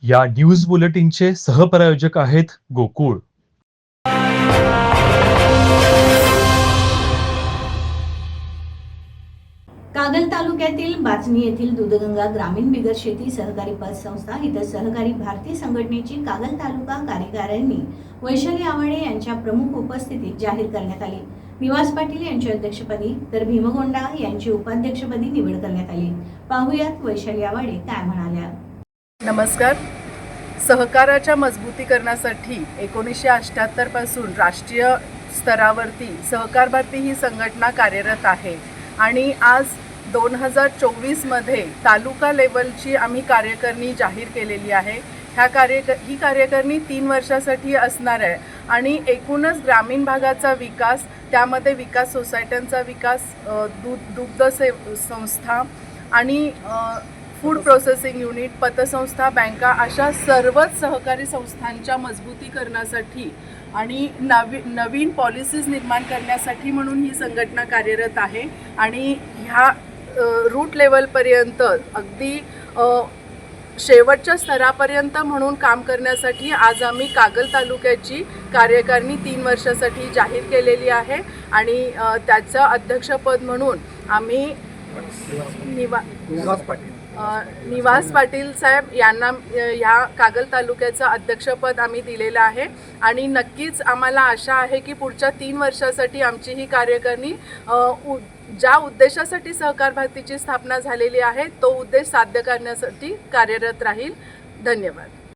या न्यूज बुलेटिनचे सहप्रायोजक आहेत गोकुळ. कागल तालुक्यातील बाचणी येथील दूधगंगा ग्रामीण बिगर शेती सहकारी पतसंस्था इतर सहकारी भारतीय संघटनेची कागल तालुका कार्यकारिणी वैशाली आवाडे यांच्या प्रमुख उपस्थितीत जाहीर करण्यात आली. निवास पाटील यांच्या अध्यक्षपदी तर भीमगोंडा यांची उपाध्यक्षपदी निवड करण्यात आली. पाहुयात वैशाली आवाडे काय म्हणाल्या. नमस्कार. सहकाराच्या मजबूतीकरणासाठी 1978 पासून राष्ट्रीय स्तरावरती सहकार भारती ही संघटना कार्यरत आहे आणि आज 2024 मध्ये तालुका लेवलची आम्ही कार्यकारिणी जाहीर केलेली आहे. ही कार्यकारिणी 3 वर्षासाठी असणार आहे आणि एकूणच ग्रामीण भागाचा विकास, त्यामध्ये विकास सोसायट्यांचा विकास, दुग्ध संस्था आणि फूड प्रोसेसिंग युनिट, पतसंस्था, बँका अशा सर्वच सहकारी संस्थांच्या मजबूतीकरणासाठी आणि नवीन पॉलिसीज निर्माण करण्यासाठी म्हणून ही संघटना कार्यरत आहे. आणि ह्या रूट लेवलपर्यंत अगदी शेवटच्या स्तरापर्यंत म्हणून काम करण्यासाठी आज आम्ही कागल तालुक्याची कार्यकारिणी 3 वर्षासाठी जाहीर केलेली आहे आणि त्याचं अध्यक्षपद म्हणून आम्ही निवास पाटील साहेब यांना ह्या कागल तालुक्याचं अध्यक्षपद आम्ही दिलेलं आहे. आणि नक्कीच आम्हाला आशा आहे की पुढच्या 3 वर्षासाठी आमची ही कार्यकारिणी ज्या उद्देशासाठी सहकार भारतीची स्थापना झालेली आहे तो उद्देश साध्य करण्यासाठी कार्यरत राहील. धन्यवाद.